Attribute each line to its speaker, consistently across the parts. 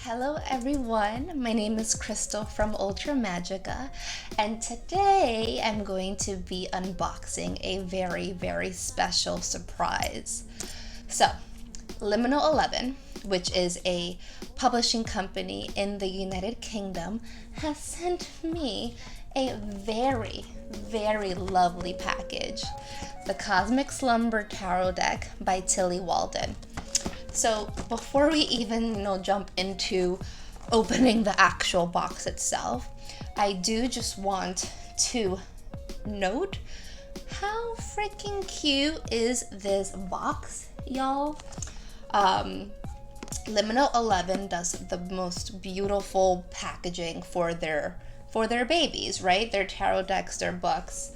Speaker 1: Hello everyone, my name is Crystal from Ultra Magica, and today I'm going to be unboxing a very special surprise. So, Liminal 11, which is a publishing company in the United Kingdom, has sent me a very lovely package. The Cosmic Slumber Tarot Deck by Tilly Walden. So before we even, jump into opening the actual box itself, I do just want to note how freaking cute is this box, y'all. Liminal 11 does the most beautiful packaging for their babies, right? Their tarot decks, their books.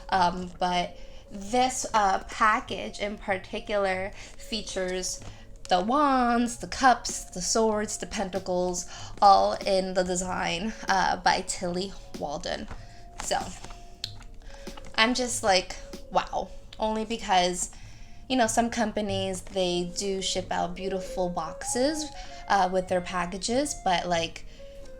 Speaker 1: But this package in particular features the wands, the cups, the swords, the pentacles, all in the design by Tilly Walden. So I'm just like, wow. Only because, some companies, they do ship out beautiful boxes with their packages, but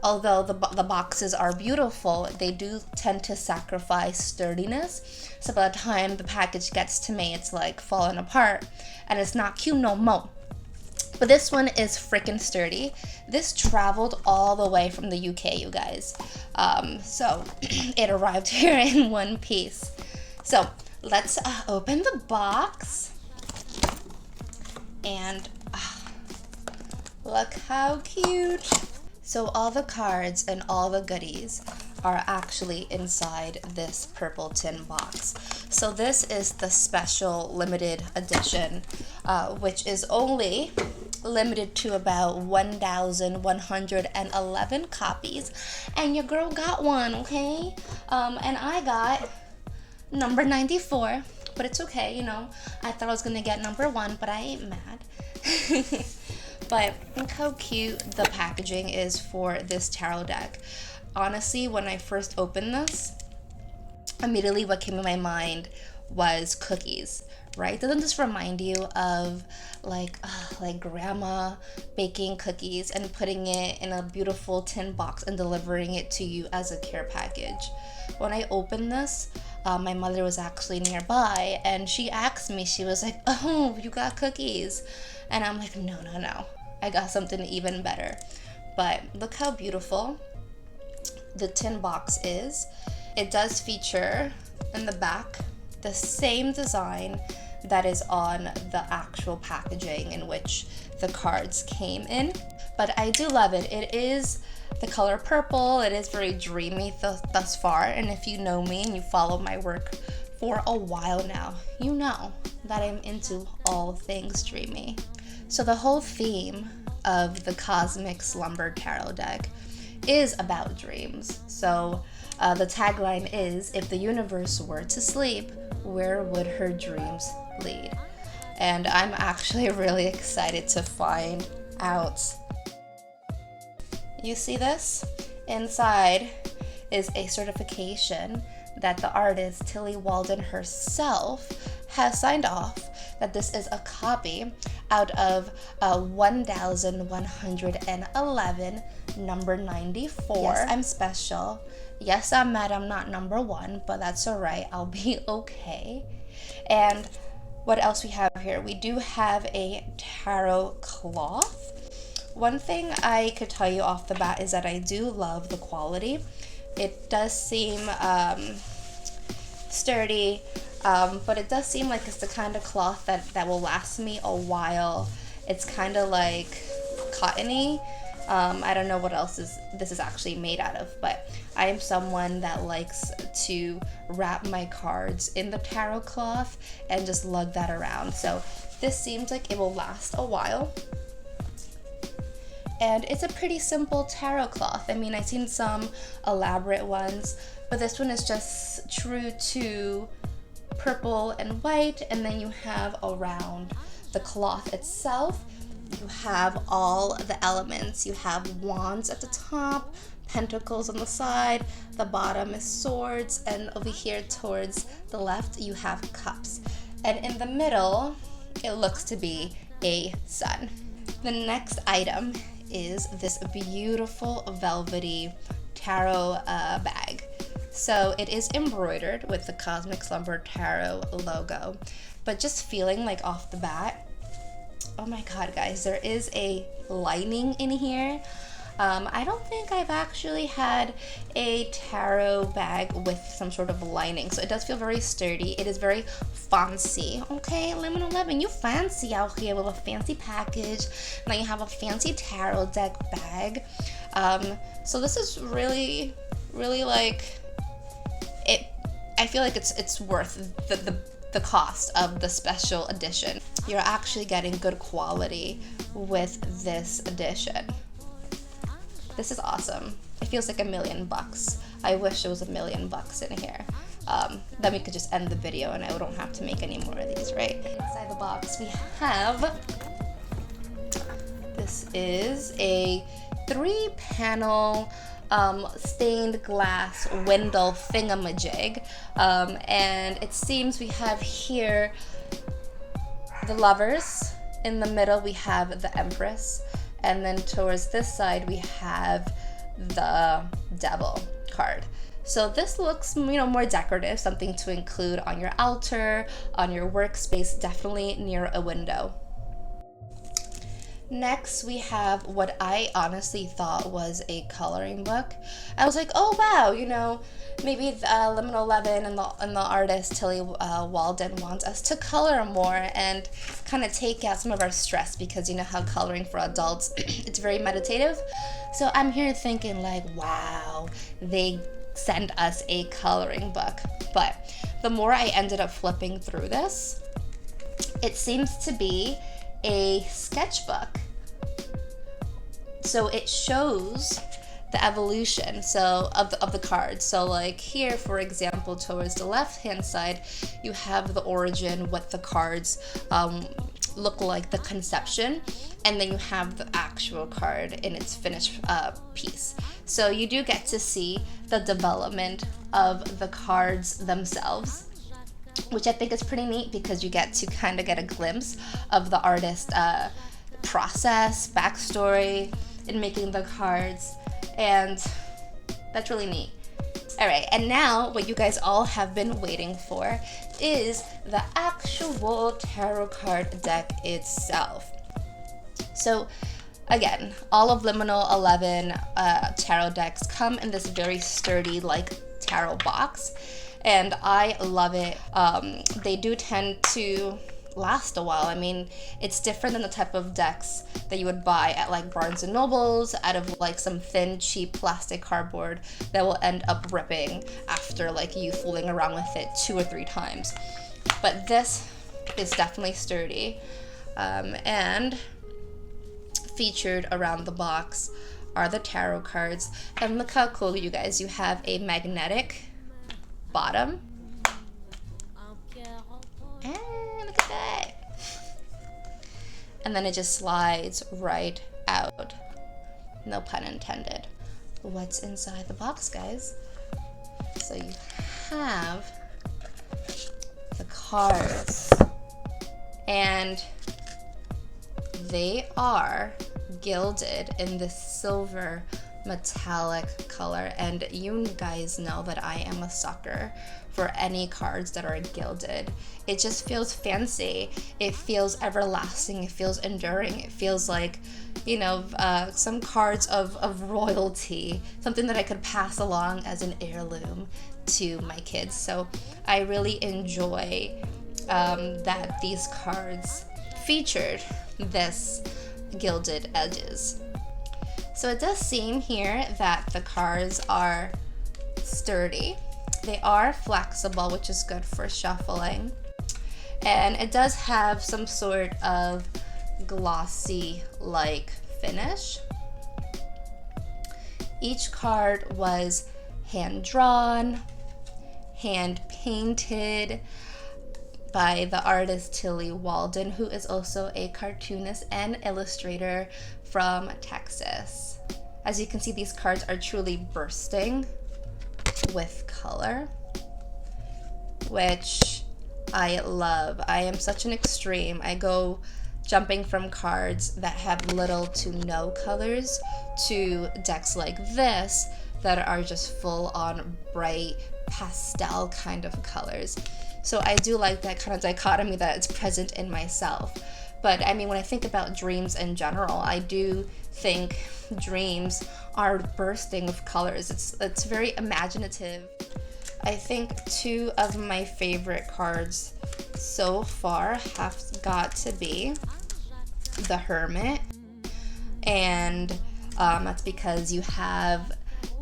Speaker 1: although the boxes are beautiful, they do tend to sacrifice sturdiness. So by the time the package gets to me, it's like falling apart and it's not cute no more. But this one is freaking sturdy. This traveled all the way from the UK, you guys. So it arrived here in one piece. So let's open the box. And look how cute. So all the cards and all the goodies are actually inside this purple tin box. So this is the special limited edition, which is only limited to about 1,111 copies, and your girl got one, okay? And I got number 94, but it's okay, I thought I was gonna get number 1, but I ain't mad. But look how cute the packaging is for this tarot deck. Honestly, when I first opened this, immediately what came to my mind was cookies, right? Doesn't this remind you of like grandma baking cookies and putting it in a beautiful tin box and delivering it to you as a care package? When I opened this, my mother was actually nearby and she asked me, she was like, "Oh, you got cookies?" And I'm like, no, I got something even better. But look how beautiful the tin box is. It does feature in the back the same design that is on the actual packaging in which the cards came in. But I do love it. It is the color purple. It is very dreamy thus far. And if you know me and you follow my work for a while now, you know that I'm into all things dreamy. So the whole theme of the Cosmic Slumber Tarot deck is about dreams. So the tagline is, if the universe were to sleep, where would her dreams lead? And I'm actually really excited to find out. You see this? Inside is a certification that the artist Tilly Walden herself has signed off that this is a copy out of 1,111, number 94. Yes, I'm special. Yes, I'm mad I'm not number 1, but that's alright. I'll be okay. And what else we have here? We do have a tarot cloth. One thing I could tell you off the bat is that I do love the quality. It does seem sturdy, but it does seem like it's the kind of cloth that will last me a while. It's kind of like cottony. I don't know what else this is actually made out of, but I am someone that likes to wrap my cards in the tarot cloth and just lug that around. So this seems like it will last a while. And it's a pretty simple tarot cloth. I mean, I've seen some elaborate ones, but this one is just true to purple and white, and then you have around the cloth itself, you have all the elements. You have wands at the top, pentacles on the side, the bottom is swords, and over here towards the left you have cups. And in the middle, it looks to be a sun. The next item is this beautiful velvety tarot bag. So it is embroidered with the Cosmic Slumber Tarot logo, but just feeling like off the bat, oh my god guys, there is a lining in here. I don't think I've actually had a tarot bag with some sort of lining, so it does feel very sturdy. It is very fancy. Okay, Lemon 11, you fancy out here with a fancy package. Now you have a fancy tarot deck bag. So this is really like it. I feel like it's worth the cost of the special edition. You're actually getting good quality with this edition. This is awesome. It feels like $1 million. I wish it was $1 million in here. Then we could just end the video and I don't have to make any more of these, right? Inside the box we have, this is a 3-panel stained glass window thingamajig. And it seems we have here the Lovers. In the middle we have the Empress. And then towards this side we have the Devil card. So this looks, more decorative, something to include on your altar, on your workspace, definitely near a window. Next we have what I honestly thought was a coloring book. I was like, oh wow, maybe Lemon 11 and the artist Tilly Walden wants us to color more and kind of take out some of our stress, because you know how coloring for adults, it's very meditative. So I'm here thinking like, wow, they send us a coloring book. But the more I ended up flipping through this, it seems to be a sketchbook. So it shows the evolution of the cards. So like here, for example, towards the left hand side you have the origin, what the cards look like, the conception, and then you have the actual card in its finished piece. So you do get to see the development of the cards themselves, which I think is pretty neat, because you get to kind of get a glimpse of the artist's process, backstory in making the cards, and that's really neat. Alright, and now what you guys all have been waiting for is the actual tarot card deck itself. So again, all of Liminal 11 tarot decks come in this very sturdy like tarot box, and I love it. They do tend to last a while. I mean, it's different than the type of decks that you would buy at like Barnes and Nobles out of like some thin, cheap plastic cardboard that will end up ripping after like you fooling around with it 2 or 3 times. But this is definitely sturdy, and featured around the box are the tarot cards. And look how cool, you guys, you have a magnetic bottom, and look at that, and then it just slides right out, no pun intended. What's inside the box, guys? So you have the cards, and they are gilded in this silver metallic color, and you guys know that I am a sucker for any cards that are gilded. It just feels fancy, it feels everlasting, it feels enduring, it feels like, some cards of royalty, something that I could pass along as an heirloom to my kids. So I really enjoy that these cards featured this gilded edges. So it does seem here that the cards are sturdy. They are flexible, which is good for shuffling. And it does have some sort of glossy-like finish. Each card was hand-drawn, hand-painted by the artist Tilly Walden, who is also a cartoonist and illustrator from Texas. As you can see, these cards are truly bursting with color, which I love. I am such an extreme. I go jumping from cards that have little to no colors to decks like this that are just full on bright pastel kind of colors. So I do like that kind of dichotomy that it's present in myself. But I mean, when I think about dreams in general, I do think dreams are bursting with colors. It's very imaginative. I think two of my favorite cards so far have got to be the Hermit, and that's because you have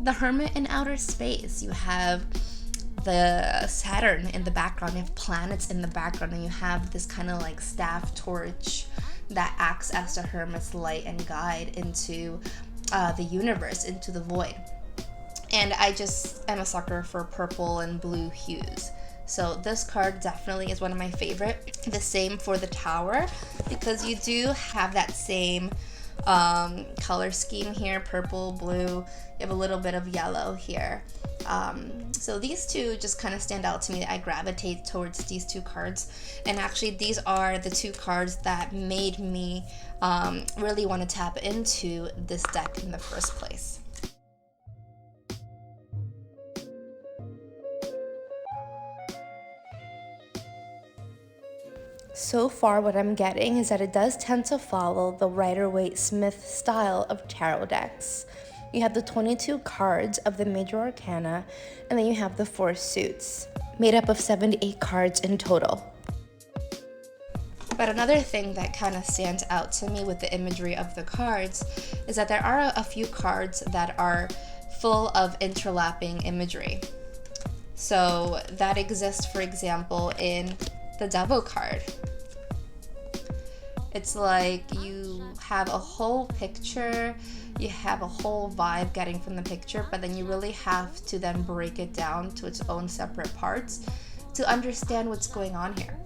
Speaker 1: the Hermit in outer space. You have the Saturn in the background, you have planets in the background, and you have this kind of like staff torch that acts as the Hermit's light and guide into the universe, into the void. And I just am a sucker for purple and blue hues. So this card definitely is one of my favorite. The same for the Tower, because you do have that same color scheme here, purple, blue. You have a little bit of yellow here. So these two just kind of stand out to me. I gravitate towards these two cards. And actually these are the two cards that made me really want to tap into this deck in the first place. So far, what I'm getting is that it does tend to follow the Rider-Waite-Smith style of tarot decks. You have the 22 cards of the major arcana, and then you have the 4 suits, made up of 78 cards in total. But another thing that kind of stands out to me with the imagery of the cards is that there are a few cards that are full of interlapping imagery. So that exists, for example, in the Devil card. It's like you have a whole picture, you have a whole vibe getting from the picture, but then you really have to then break it down to its own separate parts to understand what's going on here.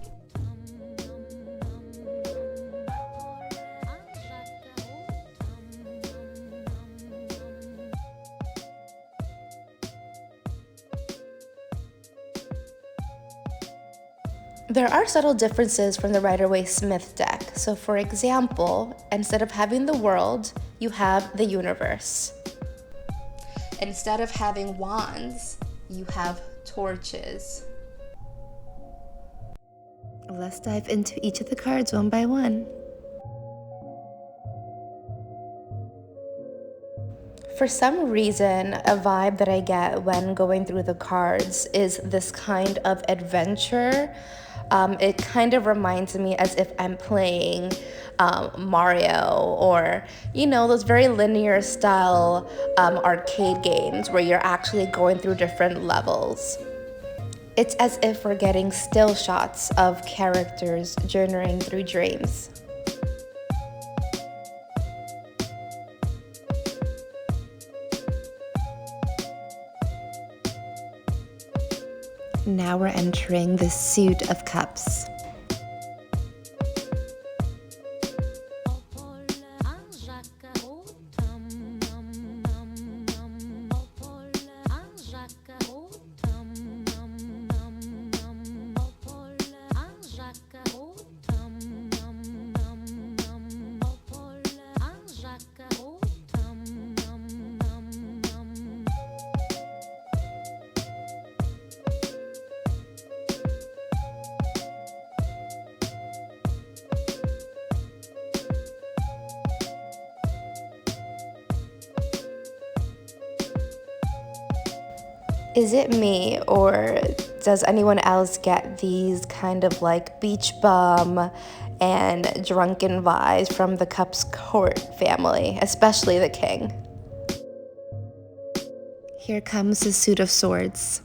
Speaker 1: There are subtle differences from the Rider-Waite-Smith deck. So for example, instead of having the world, you have the universe. Instead of having wands, you have torches. Let's dive into each of the cards one by one. For some reason, a vibe that I get when going through the cards is this kind of adventure. It kind of reminds me as if I'm playing Mario, or, you know, those very linear style arcade games where you're actually going through different levels. It's as if we're getting still shots of characters journeying through dreams. Now we're entering the suit of cups. Is it me, or does anyone else get these kind of like beach bum and drunken vibes from the Cups court family, especially the king? Here comes the suit of swords.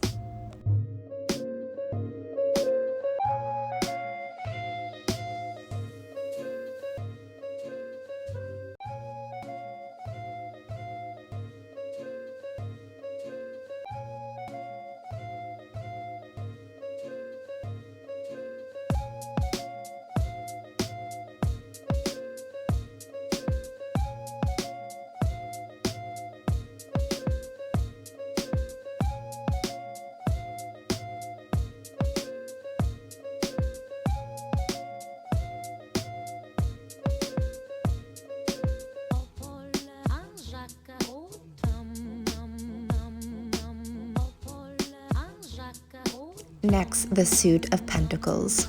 Speaker 1: Next, the suit of pentacles.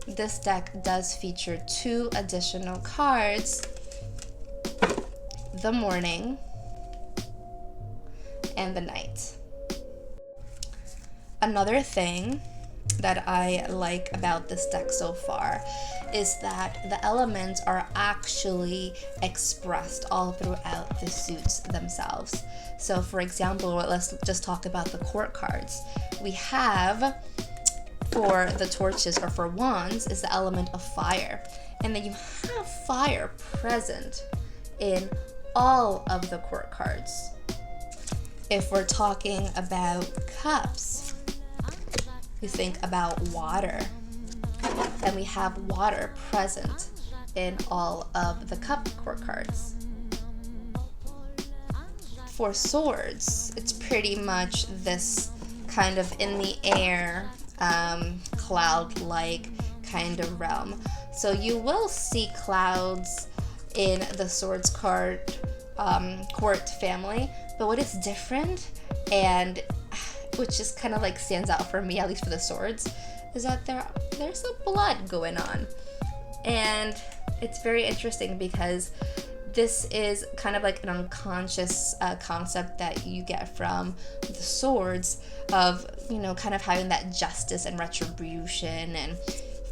Speaker 1: This deck does feature 2 additional cards, the morning and the night. Another thing that I like about this deck so far is that the elements are actually expressed all throughout the suits themselves. So for example, let's just talk about the court cards. We have, for the torches or for wands, is the element of fire. And then you have fire present in all of the court cards. If we're talking about cups, we think about water. And we have water present in all of the cup court cards. For swords, it's pretty much this kind of in the air, cloud-like kind of realm. So you will see clouds in the swords card court family, but what is different, and which just kind of like stands out for me, at least for the swords, is that there's some blood going on. And it's very interesting because this is kind of like an unconscious concept that you get from the swords of, you know, kind of having that justice and retribution and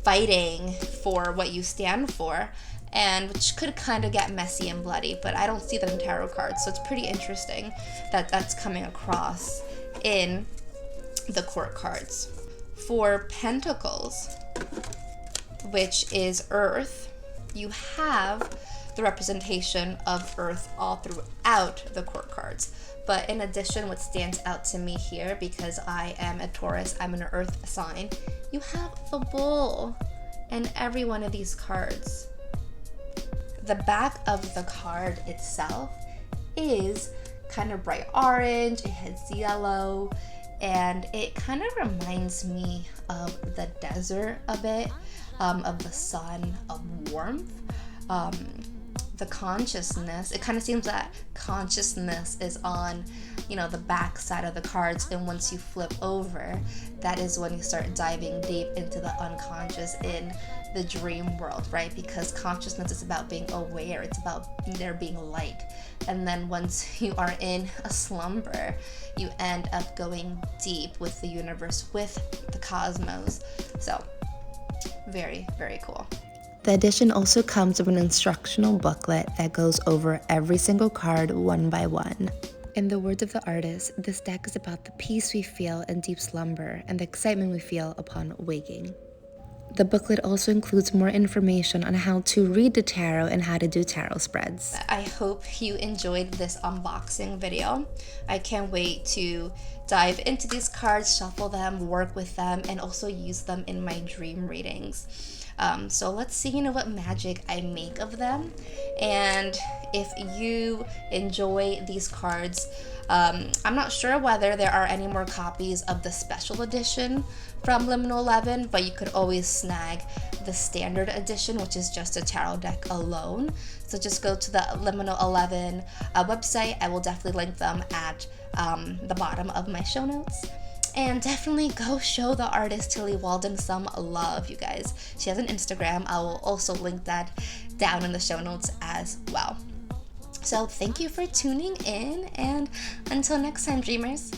Speaker 1: fighting for what you stand for, and which could kind of get messy and bloody, but I don't see that in tarot cards. So it's pretty interesting that that's coming across in the court cards. For pentacles, which is earth, you have the representation of earth all throughout the court cards. But in addition, what stands out to me here, because I am a Taurus, I'm an earth sign, you have the bull in every one of these cards. The back of the card itself is kind of bright orange, it has yellow, and it kind of reminds me of the desert a bit, of the sun, of warmth. The consciousness, it kind of seems that consciousness is on, you know, the back side of the cards, and once you flip over, that is when you start diving deep into the unconscious in the dream world, right? Because consciousness is about being aware, it's about there being light, and then once you are in a slumber, you end up going deep with the universe, with the cosmos. So very, very cool. The edition also comes with an instructional booklet that goes over every single card one by one. In the words of the artist, this deck is about the peace we feel in deep slumber and the excitement we feel upon waking. The booklet also includes more information on how to read the tarot and how to do tarot spreads. I hope you enjoyed this unboxing video. I can't wait to dive into these cards, shuffle them, work with them, and also use them in my dream readings. So let's see, what magic I make of them. And if you enjoy these cards, I'm not sure whether there are any more copies of the special edition from Liminal 11, but you could always snag the standard edition, which is just a tarot deck alone. So just go to the Liminal 11 website. I will definitely link them at the bottom of my show notes. And definitely go show the artist Tilly Walden some love, you guys. She has an Instagram. I will also link that down in the show notes as well. So thank you for tuning in, and until next time, dreamers.